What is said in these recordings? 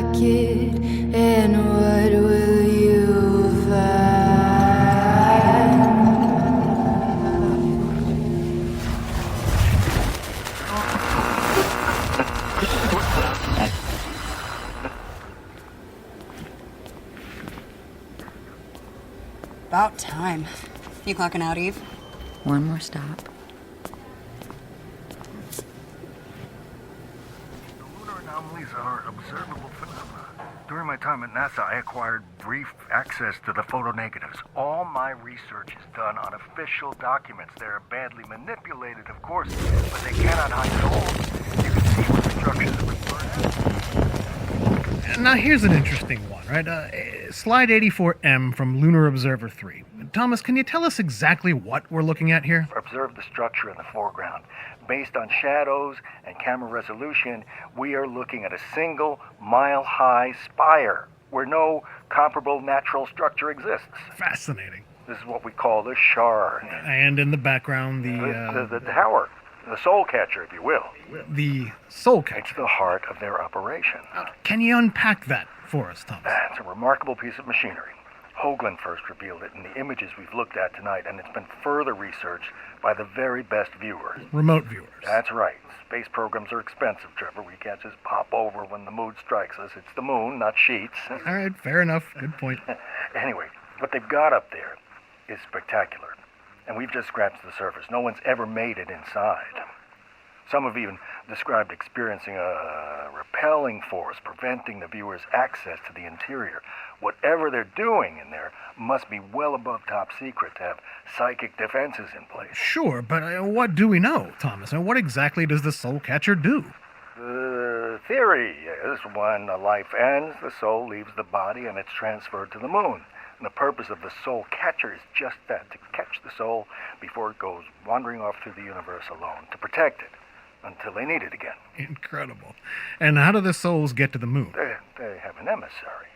pocket, and what will you find? About time. You clocking out, Eve? One more stop. Lunar anomalies are observable phenomena. During my time at NASA, I acquired brief access to the photonegatives. All my research is done on official documents. They're badly manipulated, of course, but they cannot hide it all. You can see what the structures have been burned out. Now here's an interesting one, right? Slide 84M from Lunar Observer 3. Thomas, can you tell us exactly what we're looking at here? Observe the structure in the foreground. Based on shadows and camera resolution, we are looking at a single mile-high spire where no comparable natural structure exists. Fascinating. This is what we call the shard. And in the background, The tower. The soul catcher, if you will. the soul catcher. It's the heart of their operation. Can you unpack that for us, Thomas? It's a remarkable piece of machinery. Hoagland first revealed it in the images we've looked at tonight, and it's been further researched by the very best viewers. Remote viewers. That's right. Space programs are expensive, Trevor. We can't just pop over when the mood strikes us. It's the moon, not sheets. All right, fair enough. Good point. Anyway, what they've got up there is spectacular. And we've just scratched the surface. No one's ever made it inside. Some have even described experiencing a repelling force preventing the viewer's access to the interior. Whatever they're doing in there must be well above top secret to have psychic defenses in place. Sure, but what do we know, Thomas? And what exactly does the soul catcher do? The theory is when a life ends, the soul leaves the body and it's transferred to the moon. And the purpose of the soul catcher is just that, to catch the soul before it goes wandering off through the universe alone, to protect it until they need it again. Incredible. And how do the souls get to the moon? They have an emissary,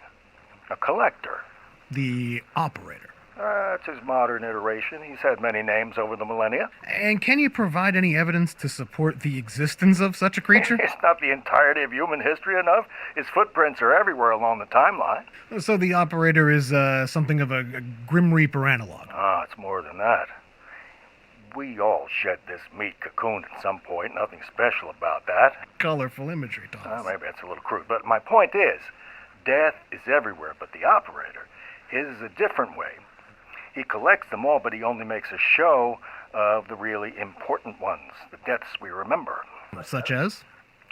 a collector. The operator. That's his modern iteration. He's had many names over the millennia. And can you provide any evidence to support the existence of such a creature? It's not the entirety of human history enough. His footprints are everywhere along the timeline. So the operator is something of a Grim Reaper analog. It's more than that. We all shed this meat cocoon at some point. Nothing special about that. Colorful imagery, Thomas. Maybe that's a little crude. But my point is, death is everywhere, but the operator, his is a different way. He collects them all, but he only makes a show of the really important ones, the deaths we remember. Such as?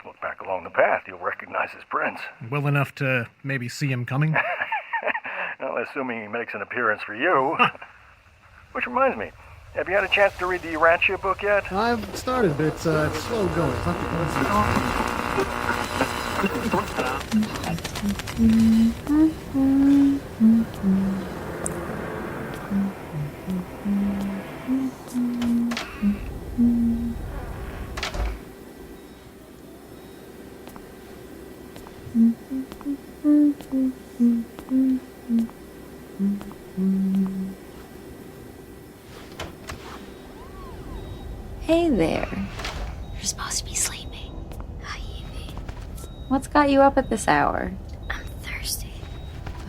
Look back along the path, you'll recognize his prints. Well enough to maybe see him coming? Well, assuming he makes an appearance for you. Which reminds me, have you had a chance to read the Urantia book yet? I've started, but it's slow going. It's not Hey there. You're supposed to be sleeping. Hi, Evie. What's got you up at this hour? I'm thirsty.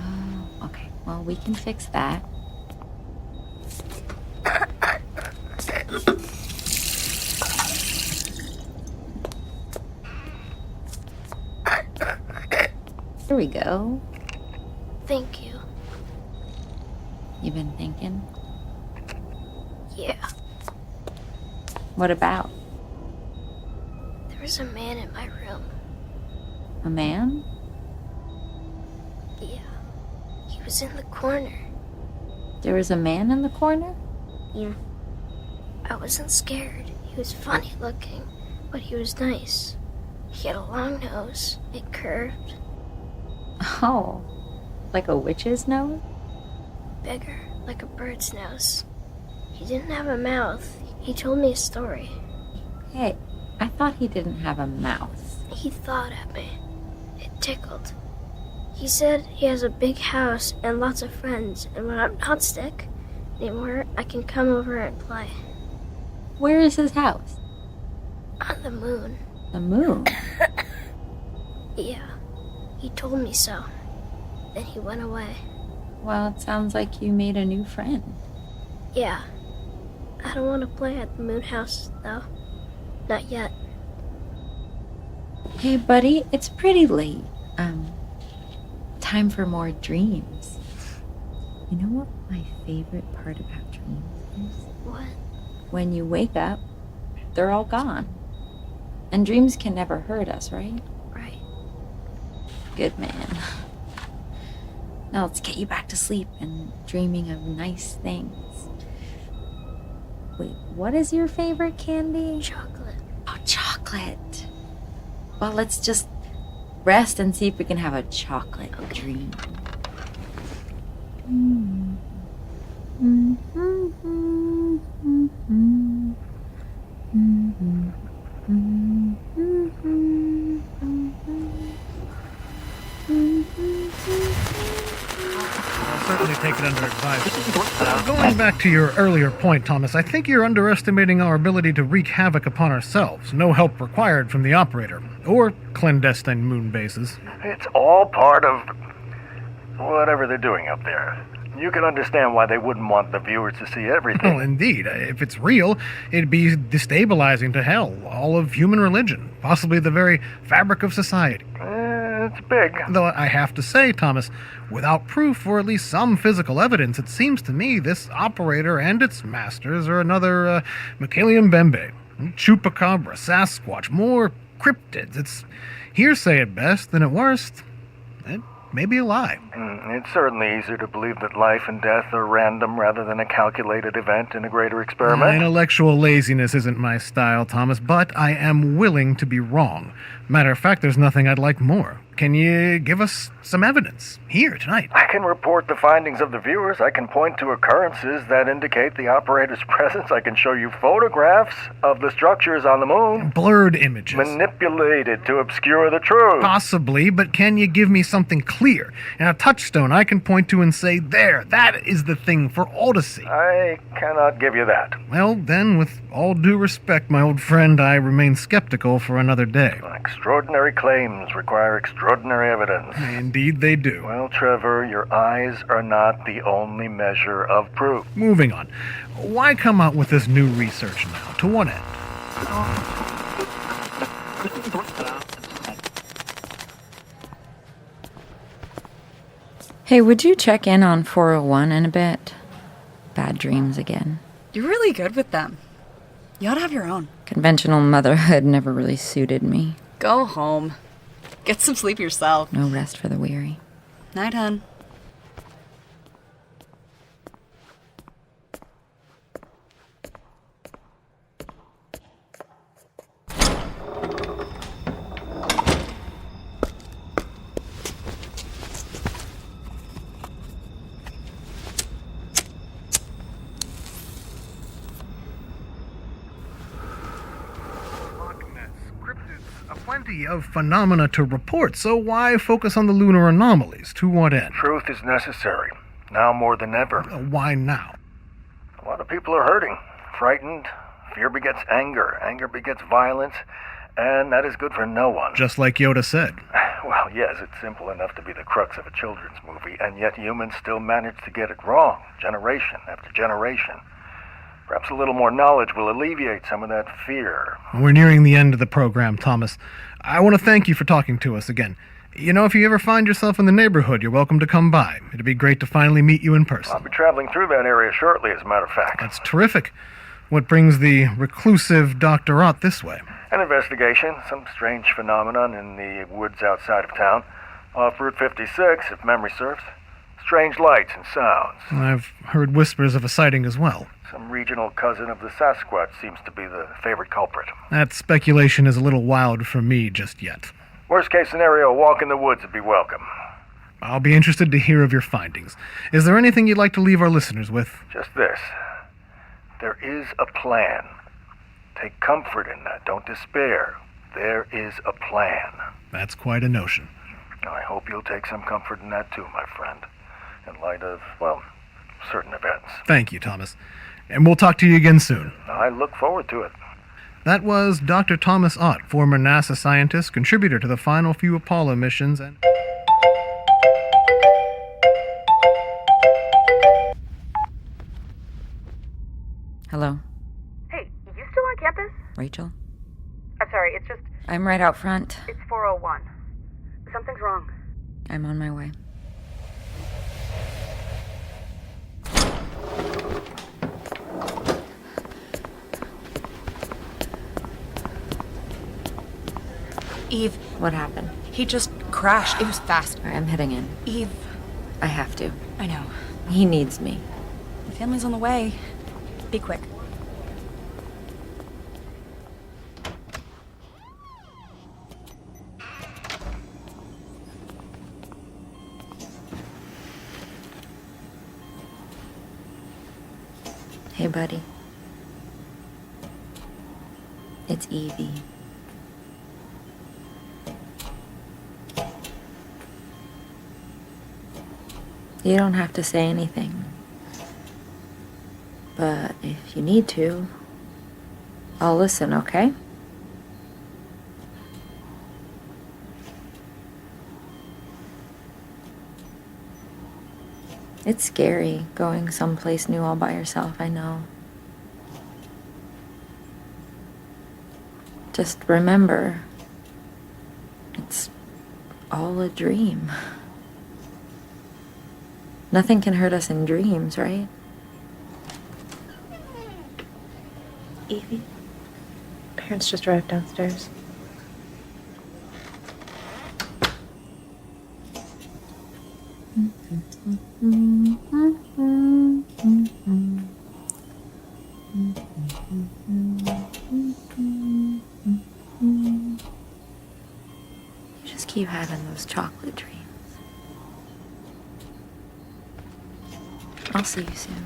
Oh, okay. Well, we can fix that. Here we go. Thank you. You been thinking? Yeah. What about? There was a man in my room. A man? Yeah. He was in the corner. There was a man in the corner? Yeah. I wasn't scared. He was funny looking, but he was nice. He had a long nose. It curved. Oh, like a witch's nose? Bigger, like a bird's nose. He didn't have a mouth. He told me a story. Hey, I thought he didn't have a mouth. He thought at me. It tickled. He said he has a big house and lots of friends, and when I'm not sick anymore, I can come over and play. Where is his house? On the moon. The moon? Yeah. He told me so. Then he went away. Well, it sounds like you made a new friend. Yeah. I don't want to play at the moon house, though. Not yet. Hey, buddy, it's pretty late. Time for more dreams. You know what my favorite part about dreams is? What? When you wake up, they're all gone. And dreams can never hurt us, right? Right. Good man. Now let's get you back to sleep and dreaming of nice things. Wait, what is your favorite candy? Chocolate. Oh, chocolate. Well, let's just rest and see if we can have a chocolate dream. I'll certainly take it under advisement. Going back to your earlier point, Thomas, I think you're underestimating our ability to wreak havoc upon ourselves. No help required from the operator, or clandestine moon bases. It's all part of whatever they're doing up there. You can understand why they wouldn't want the viewers to see everything. Oh, indeed. If it's real, it'd be destabilizing to hell, all of human religion, possibly the very fabric of society. It's big. Though I have to say, Thomas, without proof or at least some physical evidence, it seems to me this operator and its masters are another McClellan Bembe, Chupacabra, Sasquatch, more cryptids. It's hearsay at best, and at worst, it may be a lie. It's certainly easier to believe that life and death are random rather than a calculated event in a greater experiment. Intellectual laziness isn't my style, Thomas, but I am willing to be wrong. Matter of fact, there's nothing I'd like more. Can you give us some evidence here tonight? I can report the findings of the viewers. I can point to occurrences that indicate the operator's presence. I can show you photographs of the structures on the moon. Blurred images. Manipulated to obscure the truth. Possibly, but can you give me something clear and a touchstone I can point to and say, there, that is the thing for all to see? I cannot give you that. Well, then, with all due respect, my old friend, I remain skeptical for another day. Extraordinary claims require extraordinary evidence. Indeed they do. Well, Trevor, your eyes are not the only measure of proof. Moving on. Why come out with this new research now? To what end? Hey, would you check in on 401 in a bit? Bad dreams again. You're really good with them. You ought to have your own. Conventional motherhood never really suited me. Go home. Get some sleep yourself. No rest for the weary. Night, hun. Plenty of phenomena to report, so why focus on the lunar anomalies? To what end? Truth is necessary, now more than ever. Why now? A lot of people are hurting, frightened. Fear begets anger, anger begets violence, and that is good for no one. Just like Yoda said. Well, yes, it's simple enough to be the crux of a children's movie, and yet humans still manage to get it wrong, generation after generation. Perhaps a little more knowledge will alleviate some of that fear. We're nearing the end of the program, Thomas. I want to thank you for talking to us again. You know, if you ever find yourself in the neighborhood, you're welcome to come by. It'd be great to finally meet you in person. I'll be traveling through that area shortly, as a matter of fact. That's terrific. What brings the reclusive Dr. Ott this way? An investigation, some strange phenomenon in the woods outside of town. Off Route 56, if memory serves. Strange lights and sounds. I've heard whispers of a sighting as well. Some regional cousin of the Sasquatch seems to be the favorite culprit. That speculation is a little wild for me just yet. Worst case scenario, a walk in the woods would be welcome. I'll be interested to hear of your findings. Is there anything you'd like to leave our listeners with? Just this. There is a plan. Take comfort in that. Don't despair. There is a plan. That's quite a notion. I hope you'll take some comfort in that too, my friend. In light of, well, certain events. Thank you, Thomas. And we'll talk to you again soon. I look forward to it. That was Dr. Thomas Ott, former NASA scientist, contributor to the final few Apollo missions, and... Hello? Hey, you still on campus? Rachel? I'm sorry, it's just... I'm right out front. It's 4:01. Something's wrong. I'm on my way. Eve, What happened? he just crashed. It was fast. All right, I'm heading in. Eve, I have to. I know. He needs me. The family's on the way. Be quick. Hey, buddy. It's Evie. You don't have to say anything. But if you need to, I'll listen, okay? It's scary going someplace new all by yourself, I know. Just remember, it's all a dream. Nothing can hurt us in dreams, right? Evie, parents just arrived downstairs. You just keep having those chocolate dreams. I'll see you soon.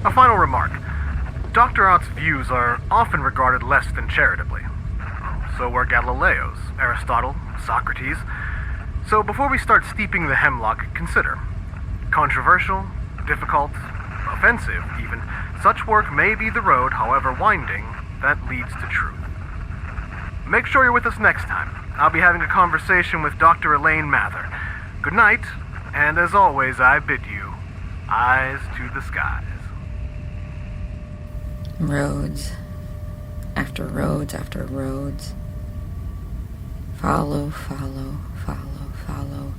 A final remark. Dr. Ott's views are often regarded less than charitably. So were Galileo's, Aristotle, Socrates. So before we start steeping the hemlock, consider. Controversial, difficult, offensive even, such work may be the road, however winding, that leads to truth. Make sure you're with us next time. I'll be having a conversation with Dr. Elaine Mather. Good night, and as always I bid you, eyes to the skies. Roads after roads after roads. Follow, follow, follow, follow.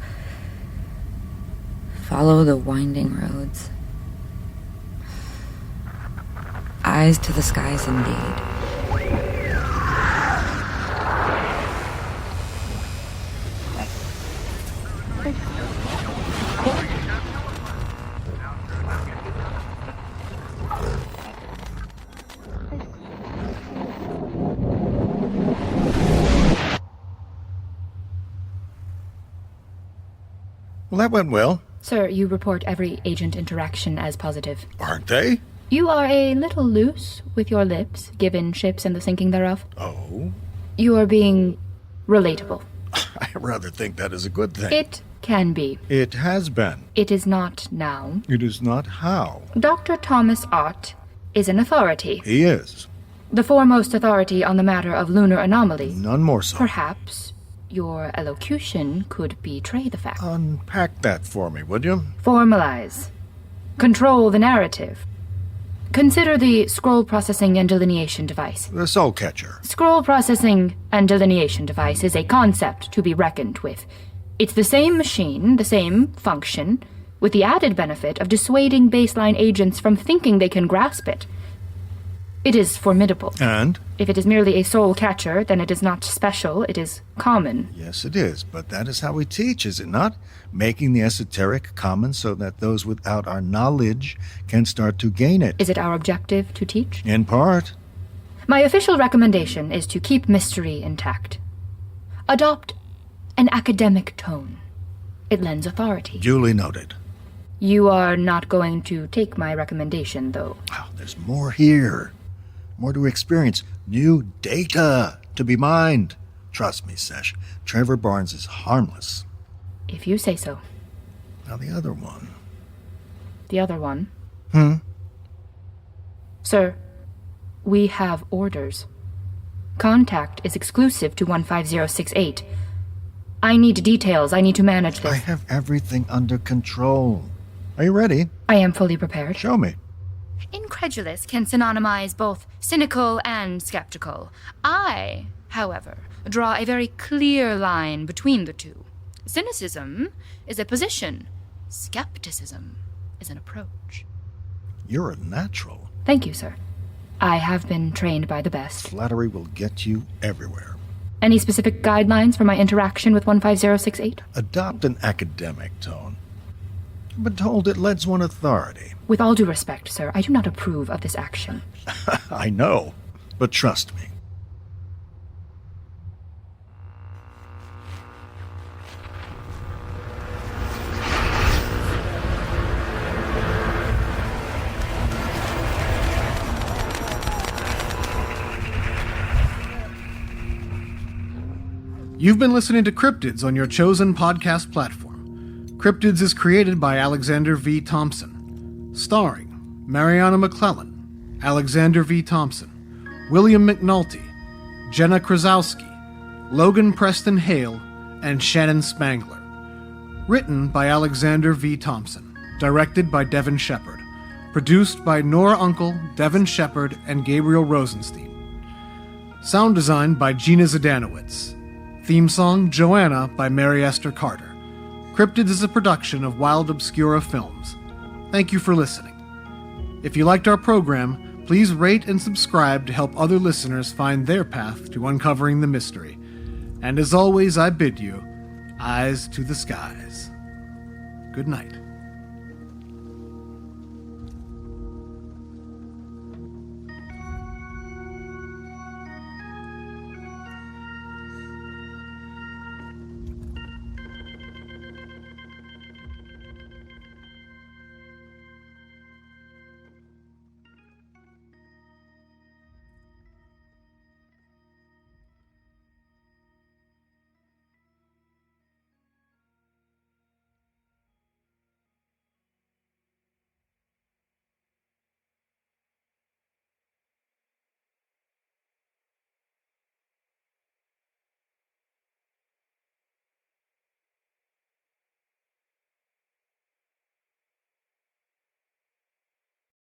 Follow the winding roads. Eyes to the skies indeed. Well, that went well. Sir, you report every agent interaction as positive. Aren't they? You are a little loose with your lips, given ships and the sinking thereof. Oh? You are being relatable. I rather think that is a good thing. It can be. It has been. It is not now. It is not how. Dr. Thomas Ott is an authority. He is. The foremost authority on the matter of lunar anomaly. None more so. Perhaps your elocution could betray the fact. Unpack that for me, would you? Formalize. Control the narrative. Consider the scroll processing and delineation device. The soul catcher. Scroll processing and delineation device is a concept to be reckoned with. It's the same machine, the same function, with the added benefit of dissuading baseline agents from thinking they can grasp it. It is formidable. And? If it is merely a soul catcher, then it is not special, it is common. Yes, it is, but that is how we teach, is it not? Making the esoteric common so that those without our knowledge can start to gain it. Is it our objective to teach? In part. My official recommendation is to keep mystery intact. Adopt an academic tone. It lends authority. Duly noted. You are not going to take my recommendation, though. Oh, there's more here. More to experience. New data to be mined. Trust me, Sesh. Trevor Barnes is harmless. If you say so. Now the other one. The other one? Hmm? Sir, we have orders. Contact is exclusive to 15068. I need details. I need to manage this. I have everything under control. Are you ready? I am fully prepared. Show me. Incredulous can synonymize both cynical and skeptical. I, however, draw a very clear line between the two. Cynicism is a position. Skepticism is an approach. You're a natural. Thank you, sir. I have been trained by the best. Flattery will get you everywhere. Any specific guidelines for my interaction with 15068? Adopt an academic tone. But told it lends one authority. With all due respect, sir, I do not approve of this action. I know, but trust me. You've been listening to Cryptids on your chosen podcast platform. Cryptids is created by Alexander V. Thompson, starring Marianna McClellan, Alexander V. Thompson, William McNulty, Jenna Krasowski, Logan Preston Hale, and Shannon Spangler. Written by Alexander V. Thompson, directed by Devin Shepard, produced by Nora Unkel, Devin Shepard, and Gabriel Rosenstein. Sound designed by Gina Zdanowicz. Theme song Joanna by Mary Esther Carter. Cryptids is a production of Wild Obscura Films. Thank you for listening. If you liked our program, please rate and subscribe to help other listeners find their path to uncovering the mystery. And as always, I bid you, eyes to the skies. Good night.